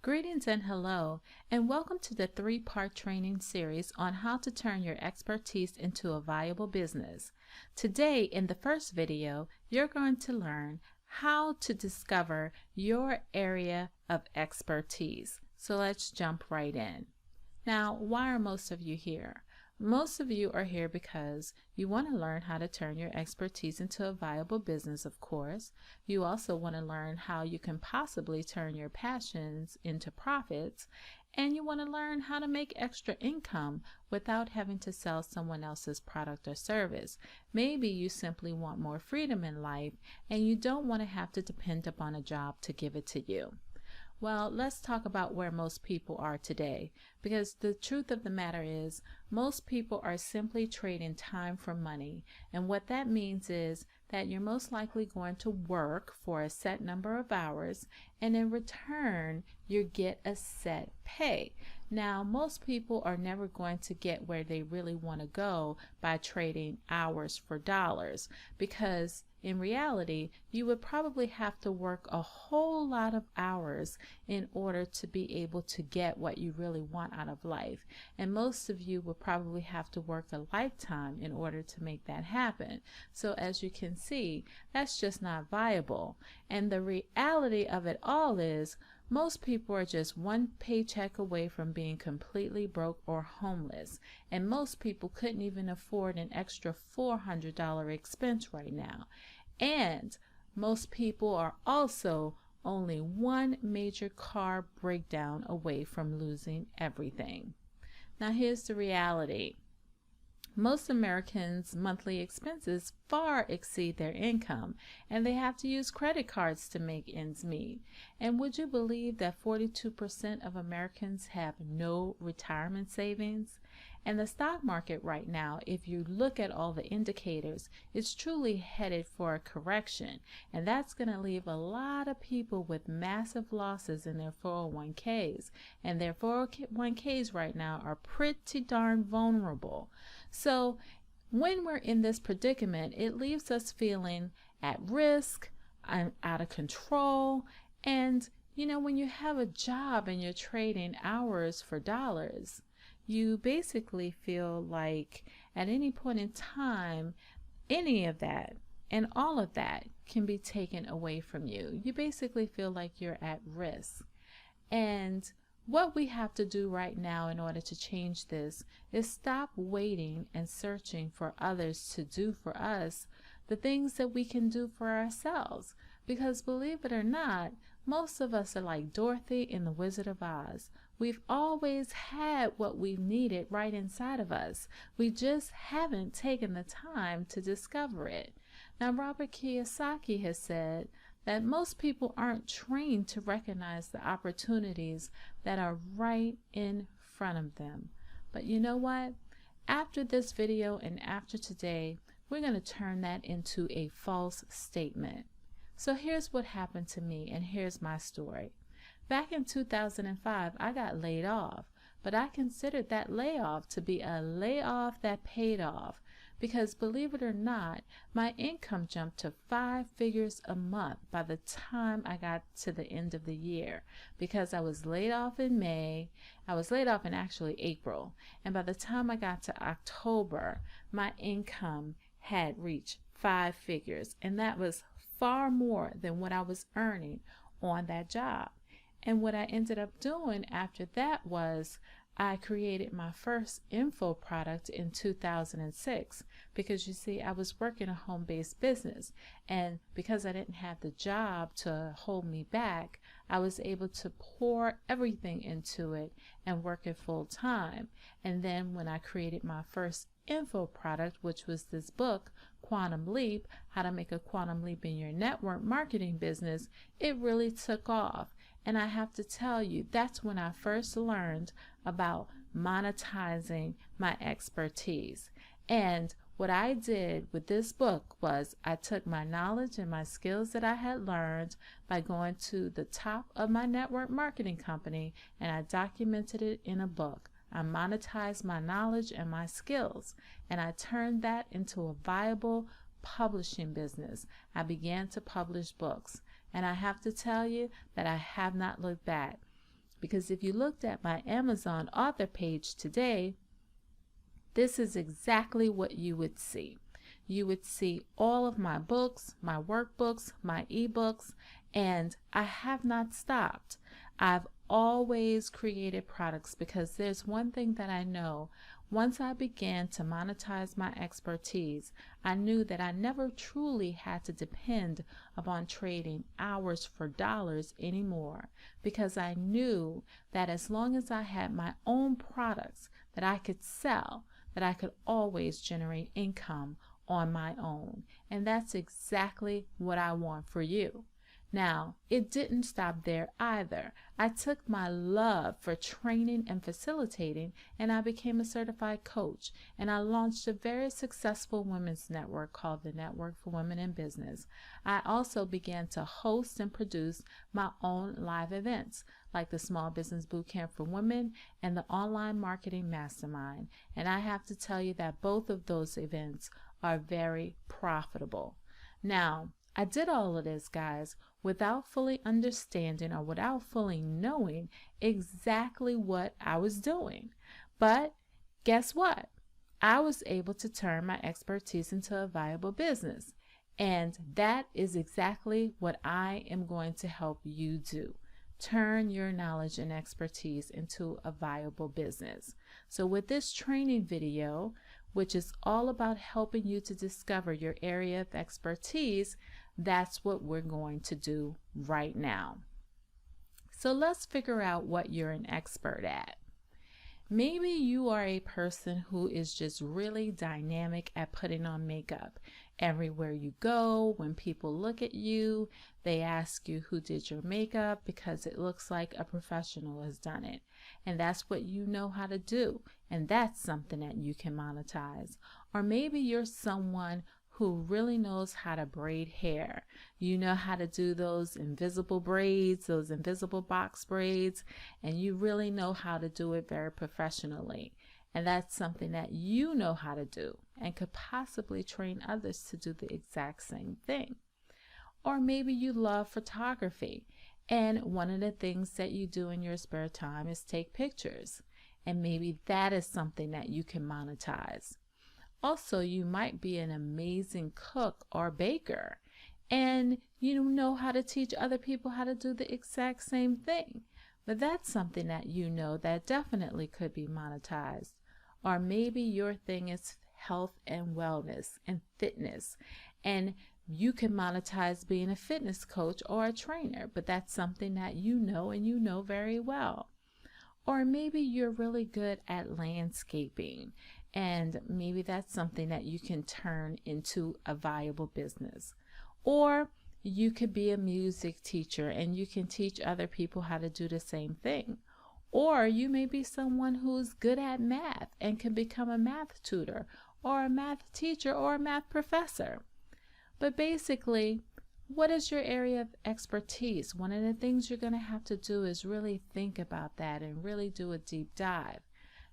Greetings and hello, and welcome to the three-part training series on how to turn your expertise into a viable business. Today, in the first video, you're going to learn how to discover your area of expertise. So let's jump right in. Now, why are most of you here? Most of you are here because you want to learn how to turn your expertise into a viable business, of course. You also want to learn how you can possibly turn your passions into profits. And you want to learn how to make extra income without having to sell someone else's product or service. Maybe you simply want more freedom in life and you don't want to have to depend upon a job to give it to you. Well, let's talk about where most people are today, because the truth of the matter is most people are simply trading time for money. And what that means is that you're most likely going to work for a set number of hours, and in return, you get a set pay. Now, most people are never going to get where they really want to go by trading hours for dollars, because in reality, you would probably have to work a whole lot of hours in order to be able to get what you really want out of life. And most of you would probably have to work a lifetime in order to make that happen. So as you can see, that's just not viable. And the reality of it all is most people are just one paycheck away from being completely broke or homeless. And most people couldn't even afford an extra $400 expense right now. And most people are also only one major car breakdown away from losing everything. Now here's the reality. Most Americans' monthly expenses far exceed their income, and they have to use credit cards to make ends meet. And would you believe that 42% of Americans have no retirement savings? And the stock market right now, if you look at all the indicators, is truly headed for a correction. And that's going to leave a lot of people with massive losses in their 401ks. And their 401ks right now are pretty darn vulnerable. So when we're in this predicament, it leaves us feeling at risk, out of control. And, you know, when you have a job and you're trading hours for dollars, you basically feel like at any point in time, any of that and all of that can be taken away from you. You basically feel like you're at risk. And what we have to do right now in order to change this is stop waiting and searching for others to do for us the things that we can do for ourselves. Because believe it or not, most of us are like Dorothy in The Wizard of Oz. We've always had what we've needed right inside of us. We just haven't taken the time to discover it. Now, Robert Kiyosaki has said that most people aren't trained to recognize the opportunities that are right in front of them. But you know what? After this video and after today, we're going to turn that into a false statement. So here's what happened to me, and here's my story. Back in 2005, I got laid off, but I considered that layoff to be a layoff that paid off, because believe it or not, my income jumped to 5 figures a month by the time I got to the end of the year, because I was laid off in May. I was laid off in actually April, and by the time I got to October, my income had reached 5 figures, and that was far more than what I was earning on that job. And what I ended up doing after that was I created my first info product in 2006, because you see, I was working a home-based business, and because I didn't have the job to hold me back, I was able to pour everything into it and work it full time. And then when I created my first info product, which was this book, Quantum Leap, How to Make a Quantum Leap in Your Network Marketing Business, it really took off. And I have to tell you, that's when I first learned about monetizing my expertise. And what I did with this book was I took my knowledge and my skills that I had learned by going to the top of my network marketing company, and I documented it in a book. I monetized my knowledge and my skills, and I turned that into a viable publishing business. I began to publish books, and I have to tell you that I have not looked back. Because if you looked at my Amazon author page today, this is exactly what you would see. You would see all of my books, my workbooks, my ebooks, and I have not stopped. I've always created products because there's one thing that I know. Once I began to monetize my expertise, I knew that I never truly had to depend upon trading hours for dollars anymore, because I knew that as long as I had my own products that I could sell, that I could always generate income on my own. And that's exactly what I want for you. Now, it didn't stop there either. I took my love for training and facilitating, and I became a certified coach, and I launched a very successful women's network called the Network for Women in Business. I also began to host and produce my own live events, like the Small Business Bootcamp for Women and the Online Marketing Mastermind. And I have to tell you that both of those events are very profitable. Now, I did all of this, guys, without fully understanding or without fully knowing exactly what I was doing. But guess what? I was able to turn my expertise into a viable business. And that is exactly what I am going to help you do. Turn your knowledge and expertise into a viable business. So with this training video, which is all about helping you to discover your area of expertise, that's what we're going to do right now. So let's figure out what you're an expert at. Maybe you are a person who is just really dynamic at putting on makeup. Everywhere you go, when people look at you, they ask you who did your makeup because it looks like a professional has done it. And that's what you know how to do. And that's something that you can monetize. Or maybe you're someone who really knows how to braid hair. You know how to do those invisible braids, those invisible box braids, and you really know how to do it very professionally. And that's something that you know how to do and could possibly train others to do the exact same thing. Or maybe you love photography, and one of the things that you do in your spare time is take pictures. And maybe that is something that you can monetize. Also, you might be an amazing cook or baker, and you know how to teach other people how to do the exact same thing. But that's something that you know that definitely could be monetized. Or maybe your thing is health and wellness and fitness, and you can monetize being a fitness coach or a trainer, but that's something that you know and you know very well. Or maybe you're really good at landscaping, and maybe that's something that you can turn into a viable business. Or you could be a music teacher and you can teach other people how to do the same thing. Or you may be someone who's good at math and can become a math tutor or a math teacher or a math professor. But basically, what is your area of expertise? One of the things you're going to have to do is really think about that and really do a deep dive.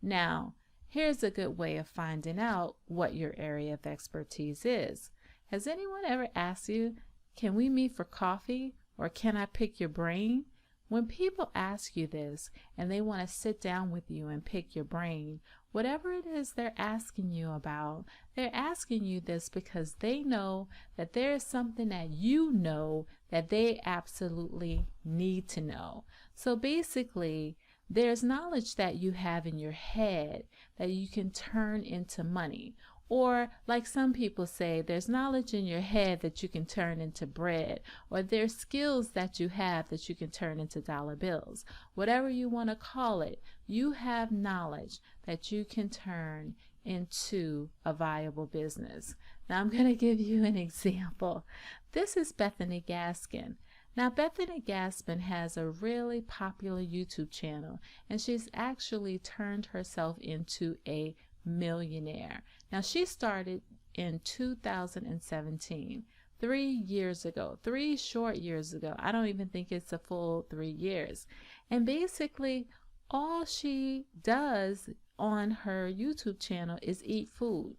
Now, here's a good way of finding out what your area of expertise is. Has anyone ever asked you, can we meet for coffee, or can I pick your brain? When people ask you this and they want to sit down with you and pick your brain, whatever it is they're asking you about, they're asking you this because they know that there is something that you know that they absolutely need to know. So basically, there's knowledge that you have in your head that you can turn into money. Or like some people say, there's knowledge in your head that you can turn into bread. Or there's skills that you have that you can turn into dollar bills. Whatever you want to call it, you have knowledge that you can turn into a viable business. Now I'm going to give you an example. This is Bethany Gaskin. Now, Bethany Gaskin has a really popular YouTube channel, and she's actually turned herself into a millionaire. Now, she started in 2017, 3 years ago, 3 short years ago. I don't even think it's a full 3 years. And basically, all she does on her YouTube channel is eat food.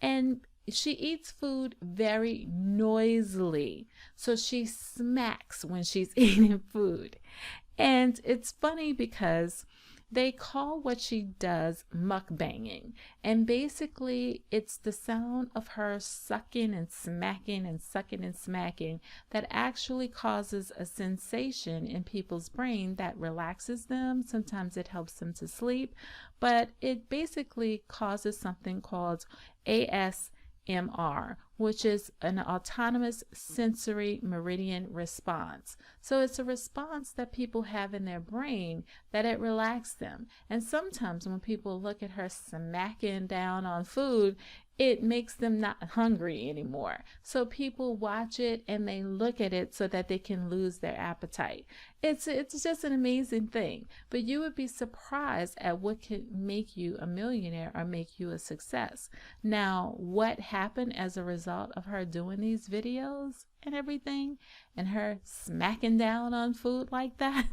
And she eats food very noisily. So she smacks when she's eating food. And it's funny because they call what she does mukbanging. And basically, it's the sound of her sucking and smacking and sucking and smacking that actually causes a sensation in people's brain that relaxes them. Sometimes it helps them to sleep, but it basically causes something called ASMR, which is an autonomous sensory meridian response. So it's a response that people have in their brain that it relaxes them. And sometimes when people look at her smacking down on food, it makes them not hungry anymore. So people watch it and they look at it so that they can lose their appetite. It's just an amazing thing. But you would be surprised at what can make you a millionaire or make you a success. Now, what happened as a result of her doing these videos and everything and her smacking down on food like that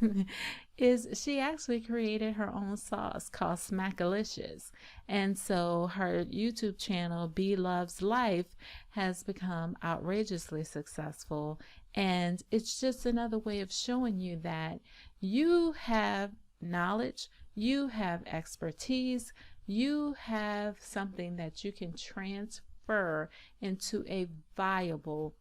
is she actually created her own sauce called Smackalicious. And so her YouTube channel, B Loves Life, has become outrageously successful. And it's just another way of showing you that you have knowledge, you have expertise, you have something that you can transfer into a viable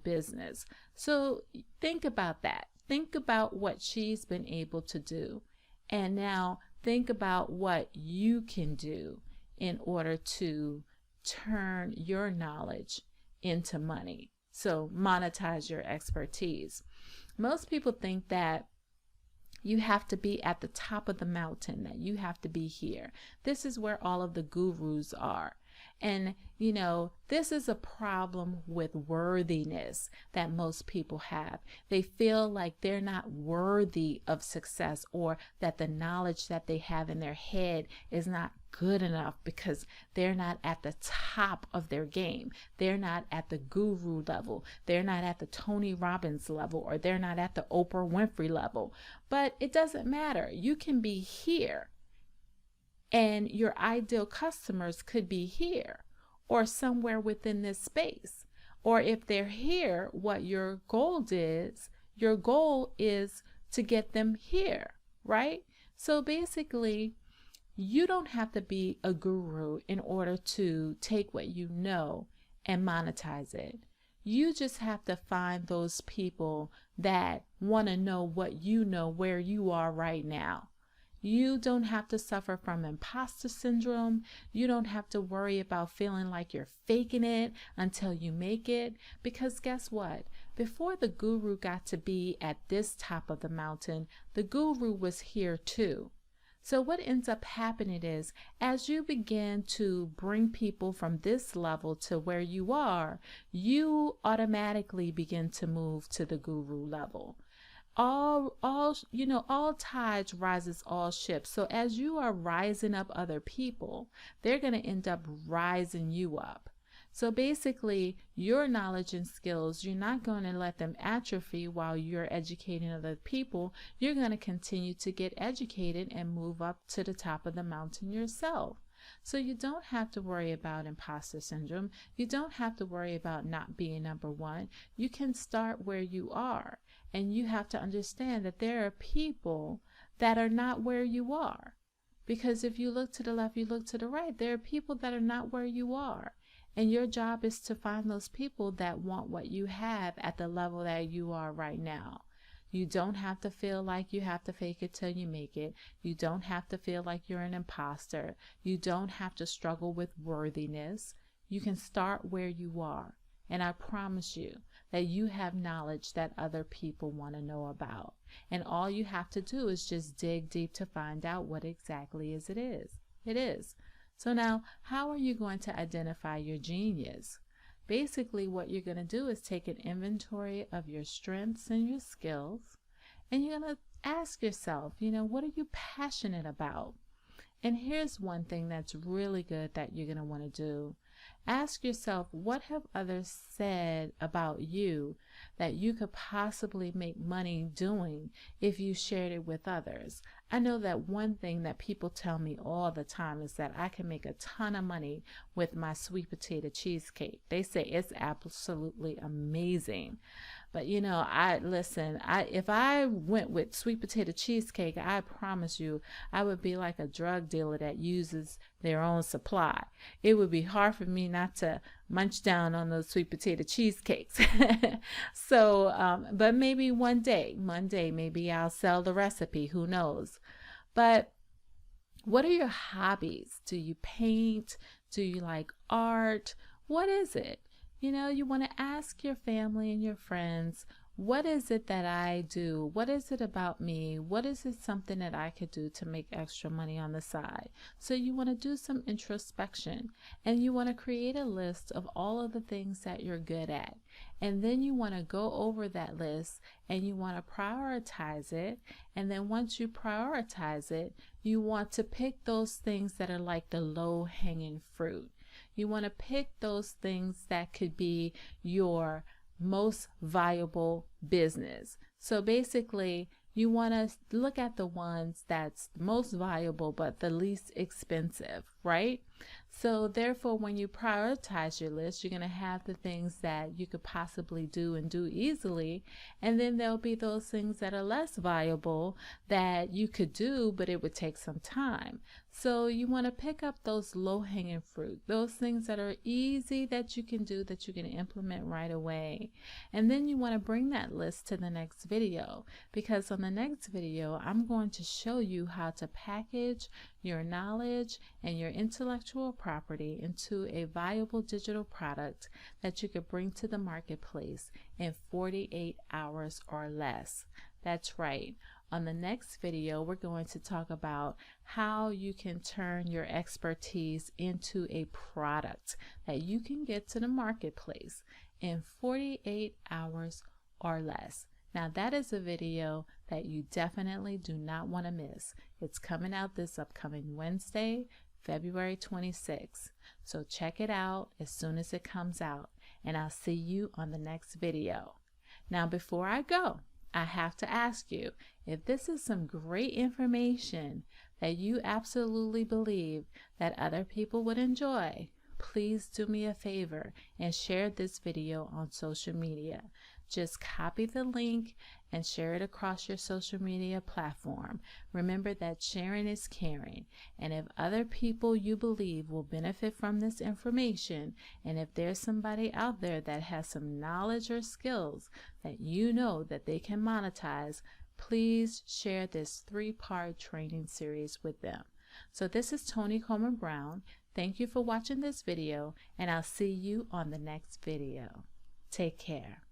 business. So think about that. Think about what she's been able to do. And now think about what you can do in order to turn your knowledge into money. So monetize your expertise. Most people think that you have to be at the top of the mountain, that you have to be here. This is where all of the gurus are. And, you know, this is a problem with worthiness that most people have. They feel like they're not worthy of success, or that the knowledge that they have in their head is not good enough because they're not at the top of their game. They're not at the guru level. They're not at the Tony Robbins level, or they're not at the Oprah Winfrey level. But it doesn't matter. You can be here. And your ideal customers could be here or somewhere within this space. Or if they're here, what your goal is to get them here, right? So basically, you don't have to be a guru in order to take what you know and monetize it. You just have to find those people that want to know what you know, where you are right now. You don't have to suffer from imposter syndrome. You don't have to worry about feeling like you're faking it until you make it. Because guess what? Before the guru got to be at this top of the mountain, the guru was here too. So what ends up happening is, as you begin to bring people from this level to where you are, you automatically begin to move to the guru level. All tides rises all ships. So as you are rising up other people, they're going to end up rising you up. So basically, your knowledge and skills, you're not going to let them atrophy while you're educating other people. You're going to continue to get educated and move up to the top of the mountain yourself. So you don't have to worry about imposter syndrome. You don't have to worry about not being number one. You can start where you are. And you have to understand that there are people that are not where you are. Because if you look to the left, you look to the right, there are people that are not where you are. And your job is to find those people that want what you have at the level that you are right now. You don't have to feel like you have to fake it till you make it. You don't have to feel like you're an imposter. You don't have to struggle with worthiness. You can start where you are. And I promise you that you have knowledge that other people want to know about. And all you have to do is just dig deep to find out what exactly it is. So now, how are you going to identify your genius? Basically, what you're going to do is take an inventory of your strengths and your skills, and you're going to ask yourself, what are you passionate about? And here's one thing that's really good that you're going to want to do. Ask yourself, what have others said about you that you could possibly make money doing if you shared it with others? I know that one thing that people tell me all the time is that I can make a ton of money with my sweet potato cheesecake. They say it's absolutely amazing. But you know, if I went with sweet potato cheesecake, I promise you, I would be like a drug dealer that uses their own supply. It would be hard for me not to munch down on those sweet potato cheesecakes. So, but maybe one day, maybe I'll sell the recipe. Who knows? But what are your hobbies? Do you paint? Do you like art? What is it? You know, you want to ask your family and your friends, what is it that I do? What is it about me? What is it something that I could do to make extra money on the side? So you want to do some introspection, and you want to create a list of all of the things that you're good at. And then you want to go over that list and you want to prioritize it. And then once you prioritize it, you want to pick those things that are like the low-hanging fruit. You want to pick those things that could be your most viable business. So basically, you want to look at the ones that's most viable but the least expensive, right? So therefore, when you prioritize your list, you're going to have the things that you could possibly do and do easily, and then there'll be those things that are less viable that you could do, but it would take some time. So you want to pick up those low-hanging fruit, those things that are easy that you can do, that you can implement right away. And then you want to bring that list to the next video, because on the next video, I'm going to show you how to package your knowledge and your intellectual property into a viable digital product that you could bring to the marketplace in 48 hours or less. That's right. On the next video, we're going to talk about how you can turn your expertise into a product that you can get to the marketplace in 48 hours or less. Now, that is a video that you definitely do not want to miss. It's coming out this upcoming Wednesday, February 26th. So check it out as soon as it comes out, and I'll see you on the next video. Now, before I go, I have to ask you, if this is some great information that you absolutely believe that other people would enjoy, please do me a favor and share this video on social media. Just copy the link and share it across your social media platform. Remember that sharing is caring. And if other people you believe will benefit from this information, and if there's somebody out there that has some knowledge or skills that you know that they can monetize, please share this 3-part training series with them. So this is Tony Coleman-Brown. Thank you for watching this video, and I'll see you on the next video. Take care.